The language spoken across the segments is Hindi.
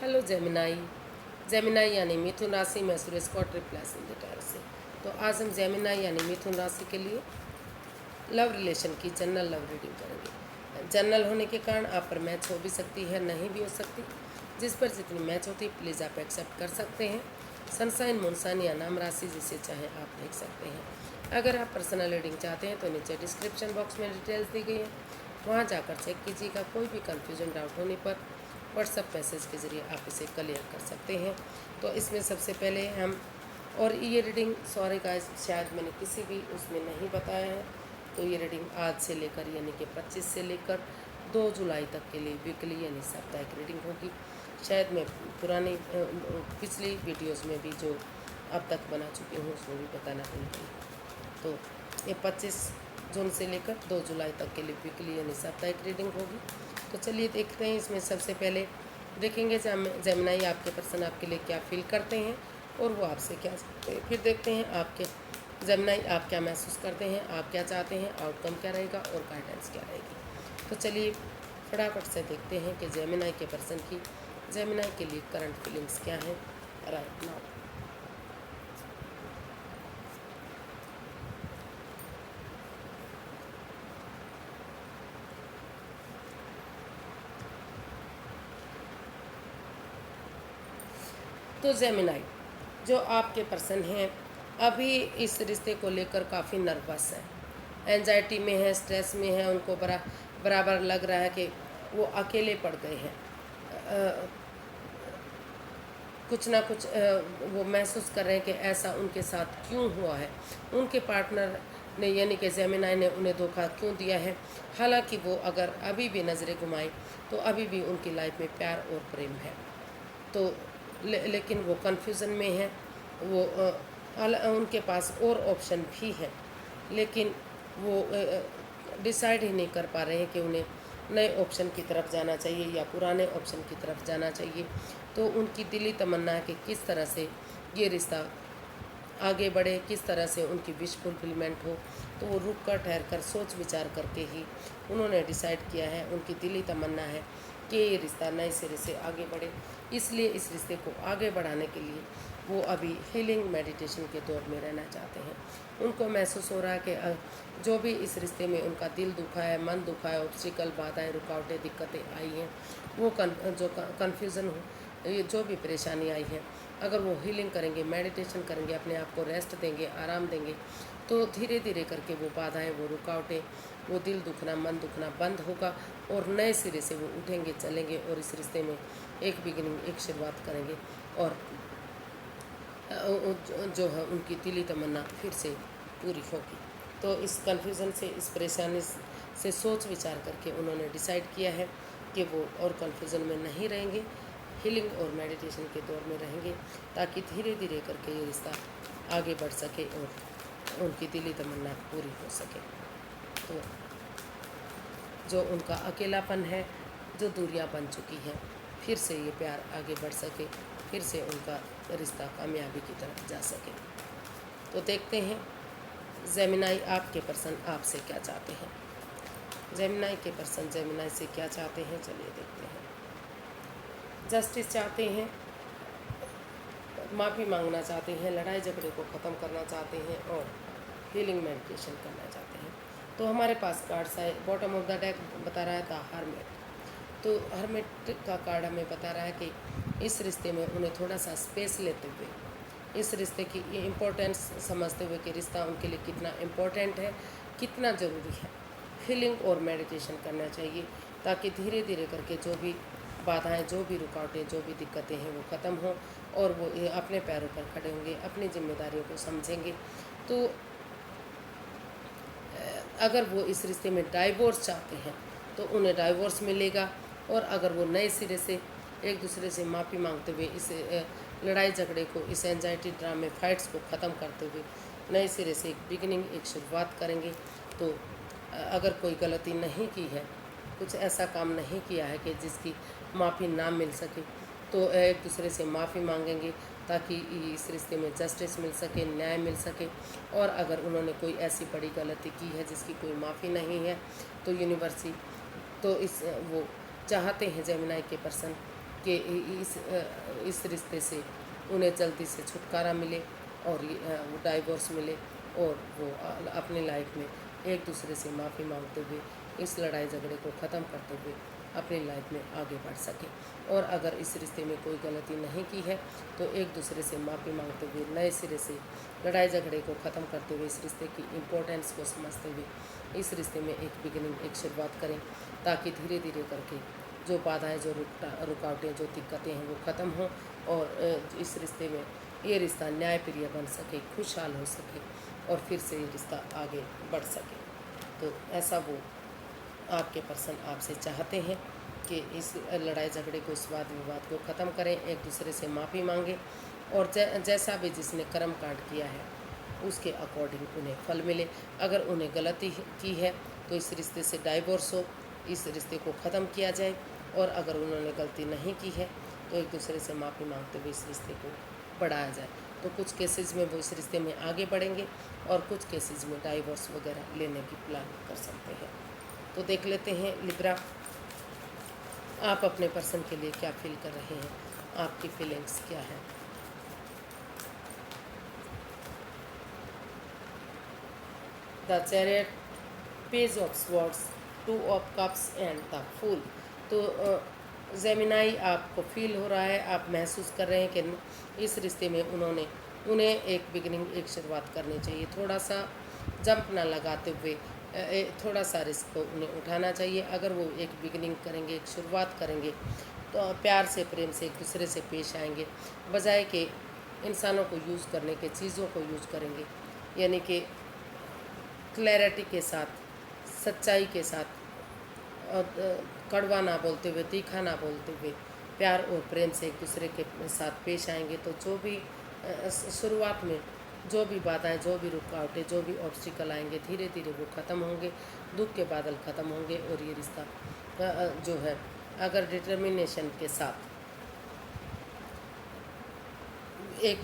Hello Gemini. जेमिनाई यानी मिथुन राशि में सुरेश कॉट रिप्लेस इन डिटेल से। तो आज हम जेमिनाई यानी मिथुन राशि के लिए लव रिलेशन की जनरल लव रीडिंग करेंगे। जनरल होने के कारण आप पर मैच हो भी सकती है, नहीं भी हो सकती। जिस पर जितनी मैच होती है प्लीज़ आप एक्सेप्ट कर सकते हैं। सनसाइन मूनसाइन या नाम राशि जिसे चाहे आप देख सकते हैं। अगर आप पर्सनल रीडिंग चाहते हैं तो नीचे डिस्क्रिप्शन बॉक्स में डिटेल्स दी गई है, वहाँ जाकर चेक कीजिएगा। कोई भी कन्फ्यूजन डाउट होने पर व्हाट्सएप मैसेज के ज़रिए आप इसे क्लियर कर सकते हैं। तो इसमें सबसे पहले हम और ये रीडिंग सॉरी गाइस शायद मैंने किसी भी उसमें नहीं बताया है। तो ये रीडिंग आज से लेकर यानी कि 25 से लेकर 2 जुलाई तक के लिए वीकली यानी साप्ताहिक रीडिंग होगी। शायद मैं पुरानी पिछली वीडियोस में भी जो अब तक बना चुकी हूँ उसमें भी बताना भूल गई। तो ये 25 जून से लेकर 2 जुलाई तक के लिए वीकली यानी साप्ताहिक रीडिंग होगी। तो चलिए देखते हैं। इसमें सबसे पहले देखेंगे जेमिनाई आपके पर्सन आपके लिए क्या फील करते हैं और वो आपसे क्या चाहते हैं। फिर देखते हैं आपके जेमिनाई आप क्या महसूस करते हैं, आप क्या चाहते हैं, आउटकम क्या रहेगा और गाइडेंस क्या रहेगी। तो चलिए फटाफट से देखते हैं कि जेमिनाई के पर्सन की जेमिनाई के लिए करंट फीलिंग्स क्या हैं राइट नाउ। तो जेमिनाई जो आपके पर्सन हैं अभी इस रिश्ते को लेकर काफ़ी नर्वस है, एंजाइटी में है, स्ट्रेस में है। उनको बराबर लग रहा है कि वो अकेले पड़ गए हैं। कुछ ना कुछ वो महसूस कर रहे हैं कि ऐसा उनके साथ क्यों हुआ है, उनके पार्टनर ने यानी कि जेमिनाई ने उन्हें धोखा क्यों दिया है। हालांकि वो अगर अभी भी नज़रें घुमाएं तो अभी भी उनकी लाइफ में प्यार और प्रेम है। तो लेकिन वो कन्फ्यूज़न में है। वो उनके पास और ऑप्शन भी है लेकिन वो डिसाइड ही नहीं कर पा रहे हैं कि उन्हें नए ऑप्शन की तरफ जाना चाहिए या पुराने ऑप्शन की तरफ जाना चाहिए। तो उनकी दिली तमन्ना है कि किस तरह से ये रिश्ता आगे बढ़े, किस तरह से उनकी विश फुलफिलमेंट हो। तो वो रुक कर ठहर कर सोच विचार करके ही उन्होंने डिसाइड किया है। उनकी दिली तमन्ना है कि ये रिश्ता नए सिरे से आगे बढ़े। इसलिए इस रिश्ते को आगे बढ़ाने के लिए वो अभी हीलिंग मेडिटेशन के दौर में रहना चाहते हैं। उनको महसूस हो रहा है कि जो भी इस रिश्ते में उनका दिल दुखा है, मन दुखा है, ऑब्स्टिकल, बाधाएं, रुकावटें, दिक्कतें आई हैं, वो कन्फ्यूज़न हो, ये जो भी परेशानी आई है, अगर वो हीलिंग करेंगे, मेडिटेशन करेंगे, अपने आप को रेस्ट देंगे, आराम देंगे, तो धीरे धीरे करके वो बाधाएं, वो रुकावटें, वो दिल दुखना, मन दुखना बंद होगा और नए सिरे से वो उठेंगे, चलेंगे और इस रिश्ते में एक बिगिनिंग, एक शुरुआत करेंगे और जो है उनकी दिली तमन्ना फिर से पूरी होगी। तो इस कन्फ्यूज़न से, इस परेशानी से सोच विचार करके उन्होंने डिसाइड किया है कि वो और कन्फ्यूज़न में नहीं रहेंगे, हीलिंग और मेडिटेशन के दौर में रहेंगे ताकि धीरे धीरे करके ये रिश्ता आगे बढ़ सके और उनकी दिली तमन्ना पूरी हो सके। तो जो उनका अकेलापन है, जो दूरियां बन चुकी हैं, फिर से ये प्यार आगे बढ़ सके, फिर से उनका रिश्ता कामयाबी की तरफ जा सके। तो देखते हैं जेमिनाई आपके पर्सन आपसे क्या चाहते हैं। जेमिनाई के पर्सन जेमिनाई से क्या चाहते हैं, चलिए देखते हैं। जस्टिस चाहते हैं, माफ़ी मांगना चाहते हैं, लड़ाई झगड़े को ख़त्म करना चाहते हैं और हीलिंग मेडिटेशन करना चाहते हैं। तो हमारे पास कार्ड्स है। बॉटम ऑफ द डेक बता रहा है द हर्मिट। तो हर्मिट का कार्ड हमें बता रहा है कि इस रिश्ते में उन्हें थोड़ा सा स्पेस लेते हुए, इस रिश्ते की इम्पोर्टेंस समझते हुए कि रिश्ता उनके लिए कितना इम्पोर्टेंट है, कितना ज़रूरी है, हीलिंग और मेडिटेशन करना चाहिए ताकि धीरे धीरे करके जो भी बाधाएं, जो भी रुकावटें, जो भी दिक्कतें हैं वो ख़त्म हों और वो अपने पैरों पर खड़े होंगे, अपनी जिम्मेदारियों को समझेंगे। तो अगर वो इस रिश्ते में डाइवोर्स चाहते हैं तो उन्हें डाइवोर्स मिलेगा और अगर वो नए सिरे से एक दूसरे से माफ़ी मांगते हुए इस लड़ाई झगड़े को, इस एंजाइटी ड्रामे फाइट्स को ख़त्म करते हुए नए सिरे से एक बिगिनिंग, एक शुरुआत करेंगे। तो अगर कोई गलती नहीं की है, कुछ ऐसा काम नहीं किया है कि जिसकी माफ़ी ना मिल सके, तो एक दूसरे से माफ़ी मांगेंगे ताकि इस रिश्ते में जस्टिस मिल सके, न्याय मिल सके। और अगर उन्होंने कोई ऐसी बड़ी गलती की है जिसकी कोई माफ़ी नहीं है तो यूनिवर्सिटी तो इस वो चाहते हैं जेमिनाई के पर्सन कि इस रिश्ते से उन्हें जल्दी से छुटकारा मिले और वो डाइवोर्स मिले और वो अपनी लाइफ में एक दूसरे से माफ़ी मांगते हुए इस लड़ाई झगड़े को ख़त्म करते हुए अपनी लाइफ में आगे बढ़ सके। और अगर इस रिश्ते में कोई गलती नहीं की है तो एक दूसरे से माफ़ी मांगते हुए नए सिरे से लड़ाई झगड़े को ख़त्म करते हुए इस रिश्ते की इम्पोर्टेंस को समझते हुए इस रिश्ते में एक बिगिनिंग, एक शुरुआत करें, ताकि धीरे धीरे करके जो बाधाएं, जो रुकावटें, जो दिक्कतें हैं वो ख़त्म हों और इस रिश्ते में ये रिश्ता न्यायप्रिय बन सके, खुशहाल हो सके और फिर से ये रिश्ता आगे बढ़ सके। तो ऐसा वो आपके पर्सन आपसे चाहते हैं कि इस लड़ाई झगड़े को, इस वाद विवाद को ख़त्म करें, एक दूसरे से माफ़ी मांगें और जैसा भी जिसने कर्म कांड किया है उसके अकॉर्डिंग उन्हें फल मिले। अगर उन्हें गलती की है तो इस रिश्ते से डाइवोर्स हो, इस रिश्ते को ख़त्म किया जाए और अगर उन्होंने गलती नहीं की है तो एक दूसरे से माफ़ी मांगते हुए इस रिश्ते को बढ़ाया जाए। तो कुछ केसेस में वो इस रिश्ते में आगे बढ़ेंगे और कुछ केसेस में डाइवोर्स वगैरह लेने की प्लान कर सकते हैं। तो देख लेते हैं लिब्रा, आप अपने पर्सन के लिए क्या फील कर रहे हैं, आपकी फीलिंग्स क्या है। The chariot, page of swords, 2 of cups and the fool. तो जेमिनाई, आपको फील हो रहा है, आप महसूस कर रहे हैं कि इस रिश्ते में उन्हें एक बिगिनिंग, एक शुरुआत करनी चाहिए। थोड़ा सा जंप ना लगाते हुए थोड़ा सा रिस्क को उन्हें उठाना चाहिए। अगर वो एक बिगिनिंग करेंगे, एक शुरुआत करेंगे तो प्यार से, प्रेम से एक दूसरे से पेश आएंगे, बजाय कि इंसानों को यूज़ करने के, चीज़ों को यूज़ करेंगे। यानी कि क्लैरिटी के साथ, सच्चाई के साथ, कड़वा ना बोलते हुए, तीखा ना बोलते हुए प्यार और प्रेम से एक दूसरे के साथ पेश आएंगे तो जो भी शुरुआत में जो भी बाधाएं, जो भी रुकावटें, जो भी ऑब्स्टिकल आएंगे, धीरे धीरे वो ख़त्म होंगे, दुख के बादल ख़त्म होंगे और ये रिश्ता जो है, अगर डिटर्मिनेशन के साथ एक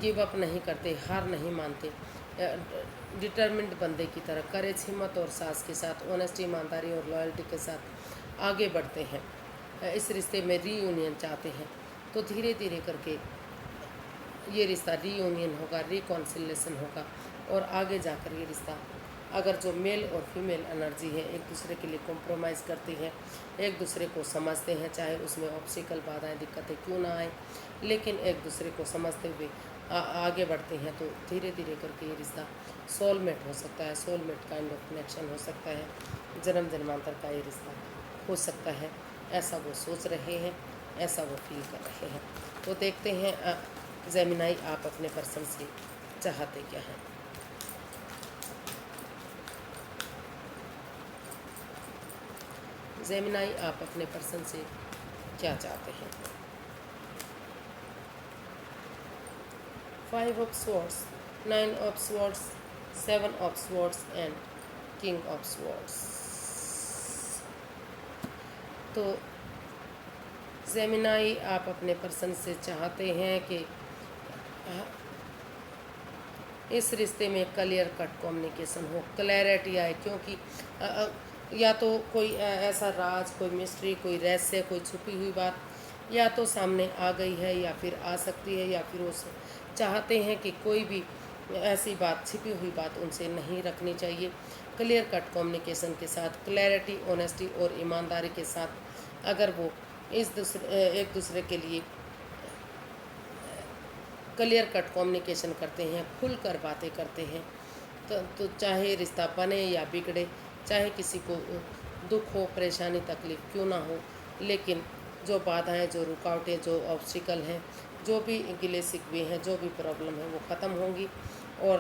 गिव अप नहीं करते, हार नहीं मानते, डिटर्मिन्ड बंदे की तरह करेज, हिम्मत और साहस के साथ, ऑनेस्टी, ईमानदारी और लॉयल्टी के साथ आगे बढ़ते हैं, इस रिश्ते में रीयूनियन चाहते हैं, तो धीरे धीरे करके ये रिश्ता रीयूनियन होगा, रिकॉन्सिलेशन होगा और आगे जाकर ये रिश्ता, अगर जो मेल और फीमेल एनर्जी है एक दूसरे के लिए कॉम्प्रोमाइज़ करती हैं, एक दूसरे को समझते हैं, चाहे उसमें ऑब्स्टिकल, बाधाएं, दिक्कतें क्यों ना आए, लेकिन एक दूसरे को समझते हुए आगे बढ़ते हैं तो धीरे धीरे करके ये रिश्ता सोलमेट हो सकता है, सोलमेट काइंड ऑफ कनेक्शन हो सकता है, जन्म जन्मांतर का ये रिश्ता हो सकता है। ऐसा वो सोच रहे हैं, ऐसा वो फील कर रहे हैं। तो देखते हैं जेमिनाई, आप अपने पर्सन से चाहते क्या हैं। जेमिनाई, आप अपने पर्सन से क्या चाहते हैं। 5 of swords, 9 of swords, 7 of swords and king of swords. तो जेमिनाई, आप अपने पर्सन से चाहते हैं कि इस रिश्ते में क्लियर कट कम्युनिकेशन हो, क्लैरिटी आए, क्योंकि या तो कोई ऐसा राज, कोई मिस्ट्री, कोई रहस्य, कोई छुपी हुई बात या तो सामने आ गई है या फिर आ सकती है, या फिर वो चाहते हैं कि कोई भी ऐसी बात, छिपी हुई बात उनसे नहीं रखनी चाहिए। क्लियर कट कम्युनिकेशन के साथ, क्लैरिटी, ऑनेस्टी और ईमानदारी के साथ अगर वो एक दूसरे के लिए क्लियर कट कम्युनिकेशन करते हैं, खुलकर बातें करते हैं, तो चाहे रिश्ता बने या बिगड़े, चाहे किसी को दुख हो, परेशानी, तकलीफ़ क्यों ना हो, लेकिन जो बाधाएं, जो रुकावटें, जो ऑब्स्टिकल हैं, जो भी गिले शिकवे हैं, जो भी प्रॉब्लम है वो ख़त्म होंगी और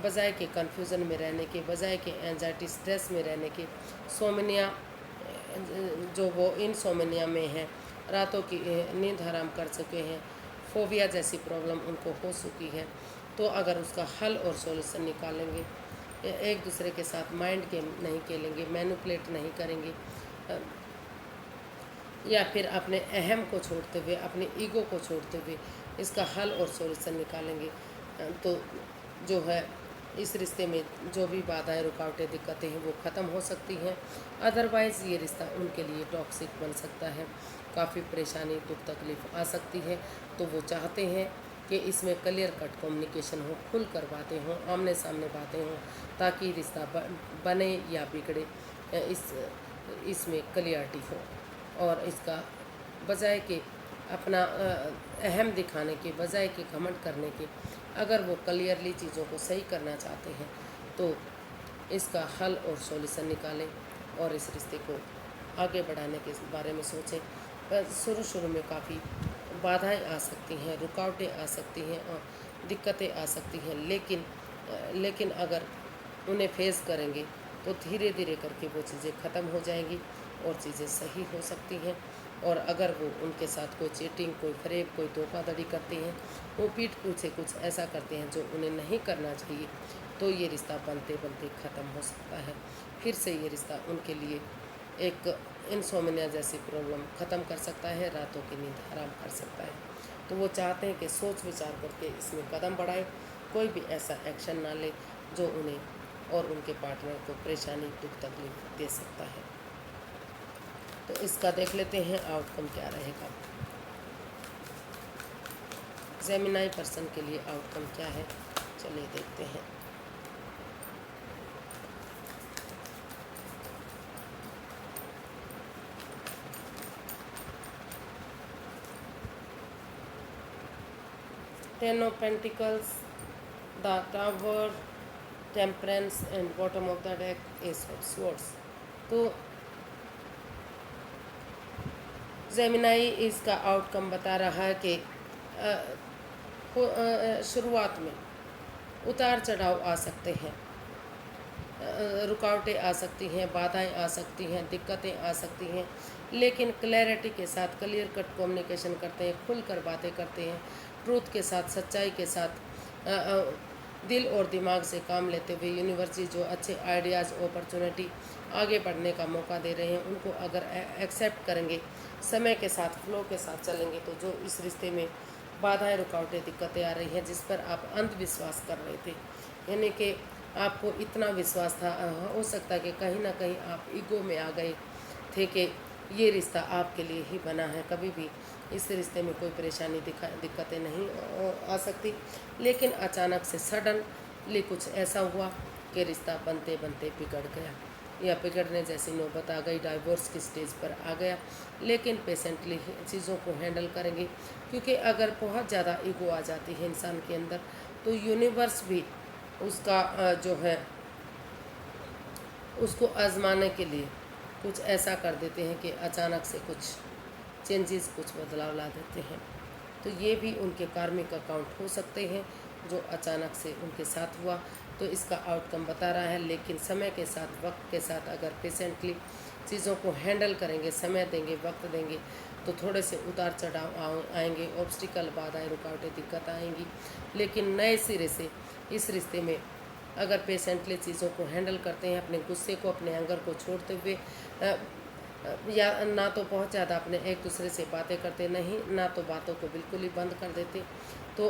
बजाय के कन्फ्यूज़न में रहने के, बजाय के एंजाइटी, स्ट्रेस में रहने के, सोमनिया, जो वो इनसोमनिया में हैं, रातों की नींद हराम कर चुके हैं, फोबिया जैसी प्रॉब्लम उनको हो चुकी है, तो अगर उसका हल और सॉल्यूशन निकालेंगे, एक दूसरे के साथ माइंड गेम नहीं खेलेंगे, मैनिपुलेट नहीं करेंगे, या फिर अपने अहम को छोड़ते हुए, अपने ईगो को छोड़ते हुए इसका हल और सॉल्यूशन निकालेंगे, तो जो है इस रिश्ते में जो भी बाधाएं, रुकावटें, दिक्कतें हैं वो ख़त्म हो सकती हैं। अदरवाइज़ ये रिश्ता उनके लिए टॉक्सिक बन सकता है, काफ़ी परेशानी, दुख, तकलीफ़ आ सकती है। तो वो चाहते हैं कि इसमें क्लियर कट कम्युनिकेशन हो, खुल कर बातें हों, आमने सामने बातें हों, ताकि रिश्ता बने या बिगड़े इसमें क्लियरिटी हो। और इसका बजाय कि अपना अहम दिखाने के, बजाय कि घमंड करने के, अगर वो क्लियरली चीज़ों को सही करना चाहते हैं तो इसका हल और सॉल्यूशन निकालें और इस रिश्ते को आगे बढ़ाने के बारे में सोचें। पर शुरू में काफ़ी बाधाएं आ सकती हैं, रुकावटें आ सकती हैं और दिक्कतें आ सकती हैं, लेकिन अगर उन्हें फेस करेंगे तो धीरे धीरे करके वो चीज़ें ख़त्म हो जाएंगी और चीज़ें सही हो सकती हैं। और अगर वो उनके साथ कोई चीटिंग, कोई फरेब, कोई धोखाधड़ी करते हैं, वो पीठ पीछे कुछ ऐसा करते हैं जो उन्हें नहीं करना चाहिए, तो ये रिश्ता बनते बनते ख़त्म हो सकता है। फिर से ये रिश्ता उनके लिए एक इंसोमिनिया जैसी प्रॉब्लम ख़त्म कर सकता है, रातों की नींद हराम कर सकता है। तो वो चाहते हैं कि सोच विचार करके इसमें कदम बढ़ाए, कोई भी ऐसा एक्शन ना ले जो उन्हें और उनके पार्टनर को परेशानी, दुख, तकलीफ दे सकता है। तो इसका देख लेते हैं आउटकम क्या रहेगा। जेमिनाई पर्सन के लिए आउटकम क्या है, चलिए देखते हैं। Ten of pentacles, the tower, temperance and bottom of the deck S of swords. तो जेमिनाई इसका आउटकम बता रहा है कि शुरुआत में उतार चढ़ाव आ सकते हैं, रुकावटें आ सकती हैं, बाधाएं आ सकती हैं, दिक्कतें आ सकती हैं, लेकिन क्लैरिटी के साथ क्लियर कट कम्युनिकेशन करते हैं, खुलकर बातें करते हैं, ट्रूथ के साथ, सच्चाई के साथ, दिल और दिमाग से काम लेते हुए यूनिवर्सिटी जो अच्छे आइडियाज़, अपॉर्चुनिटी, आगे बढ़ने का मौका दे रहे हैं, उनको अगर एक्सेप्ट करेंगे, समय के साथ, फ्लो के साथ चलेंगे, तो जो इस रिश्ते में बाधाएं, रुकावटें, दिक्कतें आ रही हैं, जिस पर आप अंधविश्वास कर रहे थे, यानी कि आपको इतना विश्वास था, हो सकता है कि कहीं ना कहीं आप ईगो में आ गए थे कि ये रिश्ता आपके लिए ही बना है, कभी भी इस रिश्ते में कोई परेशानी, दिक्कतें नहीं आ सकती। लेकिन अचानक से सडनली कुछ ऐसा हुआ कि रिश्ता बनते बनते बिगड़ गया, या बिगड़ने जैसी नौबत आ गई, डाइवोर्स की स्टेज पर आ गया। लेकिन पेशेंटली चीज़ों को हैंडल करेंगे, क्योंकि अगर बहुत ज़्यादा ईगो आ जाती है इंसान के अंदर तो यूनिवर्स भी उसका जो है उसको आजमाने के लिए कुछ ऐसा कर देते हैं कि अचानक से कुछ चेंजेस, कुछ बदलाव ला देते हैं। तो ये भी उनके कार्मिक अकाउंट हो सकते हैं जो अचानक से उनके साथ हुआ। तो इसका आउटकम बता रहा है, लेकिन समय के साथ, वक्त के साथ अगर पेशेंटली चीज़ों को हैंडल करेंगे, समय देंगे, वक्त देंगे, तो थोड़े से उतार चढ़ाव आएंगे, ऑब्स्टिकल, बाधाएं, रुकावटें, दिक्कत आएंगी। लेकिन नए सिरे से इस रिश्ते में अगर पेशेंटली चीज़ों को हैंडल करते हैं, अपने गुस्से को, अपने एंगर को छोड़ते हुए, या ना तो बहुत ज़्यादा अपने एक दूसरे से बातें करते, नहीं ना तो बातों को बिल्कुल ही बंद कर देते, तो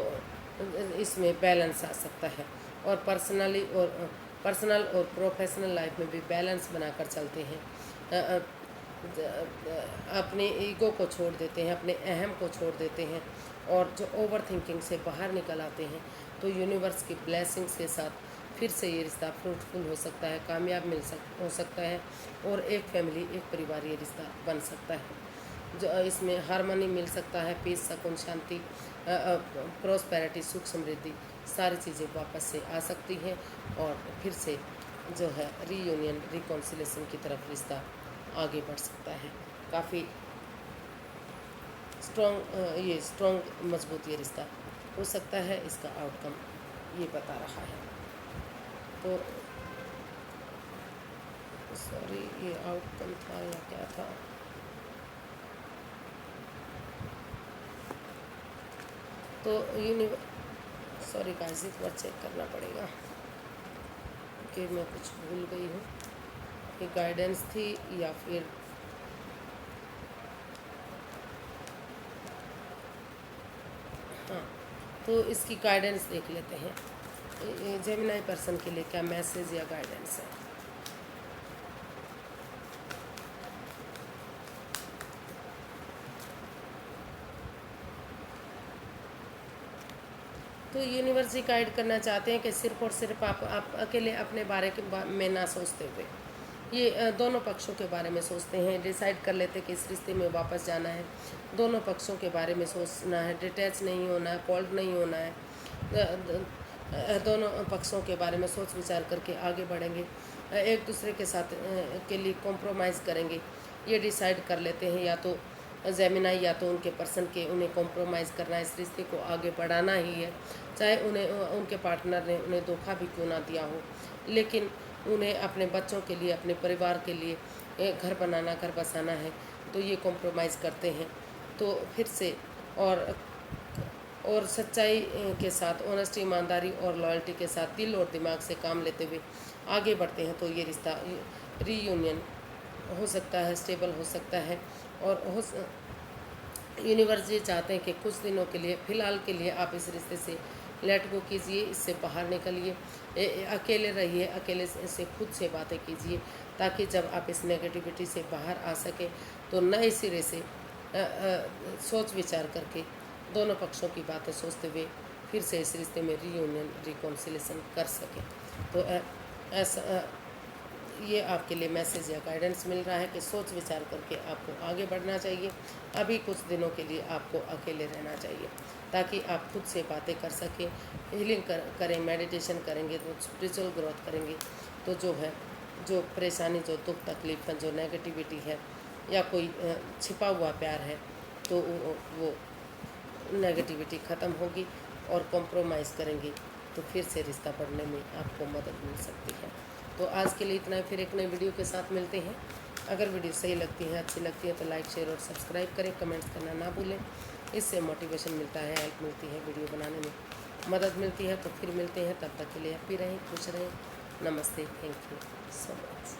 इसमें बैलेंस आ सकता है। और पर्सनल और प्रोफेशनल लाइफ में भी बैलेंस बनाकर चलते हैं, अपने ईगो को छोड़ देते हैं, अपने अहम को छोड़ देते हैं, और जो ओवर थिंकिंग से बाहर निकल आते हैं, तो यूनिवर्स की ब्लेसिंग्स के साथ फिर से ये रिश्ता फ्रूटफुल हो सकता है, कामयाब हो सकता है, और एक फैमिली, एक परिवार ये रिश्ता बन सकता है। जो इसमें हार्मनी मिल सकता है, पीस, सुकून, शांति, प्रॉस्पेरिटी, सुख, समृद्धि, सारी चीज़ें वापस से आ सकती हैं, और फिर से जो है रीयूनियन, रिकॉन्सिलेशन की तरफ रिश्ता आगे बढ़ सकता है। काफ़ी स्ट्रॉन्ग मजबूत ये रिश्ता हो सकता है। इसका आउटकम ये बता रहा है। तो सॉरी, ये आउटकम था या क्या था? तो सॉरी गाइस, एक बार चेक करना पड़ेगा कि मैं कुछ भूल गई हूँ, ये गाइडेंस थी या फिर हाँ, तो इसकी गाइडेंस देख लेते हैं। जेमिनाई पर्सन के लिए क्या मैसेज या गाइडेंस है। तो यूनिवर्स ही गाइड करना चाहते हैं कि सिर्फ और सिर्फ आप अकेले अपने बारे में ना सोचते हुए ये दोनों पक्षों के बारे में सोचते हैं, डिसाइड कर लेते हैं कि इस रिश्ते में वापस जाना है, दोनों पक्षों के बारे में सोचना है, डिटैच नहीं होना है, कोल्ड नहीं होना है, दोनों पक्षों के बारे में सोच विचार करके आगे बढ़ेंगे, एक दूसरे के साथ के लिए कॉम्प्रोमाइज़ करेंगे, ये डिसाइड कर लेते हैं। या तो जेमिनाई या तो उनके पर्सन के उन्हें कॉम्प्रोमाइज़ करना है, इस रिश्ते को आगे बढ़ाना ही है, चाहे उन्हें उनके पार्टनर ने उन्हें धोखा भी क्यों ना दिया हो, लेकिन उन्हें अपने बच्चों के लिए, अपने परिवार के लिए घर बनाना, घर बसाना है, तो ये कॉम्प्रोमाइज़ करते हैं। तो फिर से और सच्चाई के साथ, ऑनेस्टी, ईमानदारी और लॉयल्टी के साथ दिल और दिमाग से काम लेते हुए आगे बढ़ते हैं, तो ये रिश्ता रीयूनियन हो सकता है, स्टेबल हो सकता है। और यूनिवर्स ये चाहते हैं कि कुछ दिनों के लिए, फ़िलहाल के लिए आप इस रिश्ते से लेट गो कीजिए, इससे बाहर निकलिए, अकेले रहिए, अकेले से खुद से बातें कीजिए, ताकि जब आप इस नेगेटिविटी से बाहर आ सकें तो नए सिरे से सोच विचार करके दोनों पक्षों की बातें सोचते हुए फिर से इस रिश्ते में रीयूनियन, रिकॉन्सिलेशन कर सकें। तो ऐसा ये आपके लिए मैसेज या गाइडेंस मिल रहा है कि सोच विचार करके आपको आगे बढ़ना चाहिए। अभी कुछ दिनों के लिए आपको अकेले रहना चाहिए, ताकि आप खुद से बातें कर सकें, हीलिंग करें, मेडिटेशन करेंगे, तो स्पिरिचुअल ग्रोथ करेंगे, तो जो परेशानी, जो दुख तकलीफ है, जो नेगेटिविटी है, या कोई छिपा हुआ प्यार है, तो वो नेगेटिविटी ख़त्म होगी, और कॉम्प्रोमाइज़ करेंगे तो फिर से रिश्ता बढ़ने में आपको मदद मिल सकती है। तो आज के लिए इतना ही, फिर एक नई वीडियो के साथ मिलते हैं। अगर वीडियो सही लगती है, अच्छी लगती है, तो लाइक, शेयर और सब्सक्राइब करें, कमेंट्स करना ना भूलें, इससे मोटिवेशन मिलता है, हेल्प मिलती है, वीडियो बनाने में मदद मिलती है। तो फिर मिलते हैं, तब तक के लिए हैप्पी रहें, खुश रहें। नमस्ते, थैंक यू सो मच।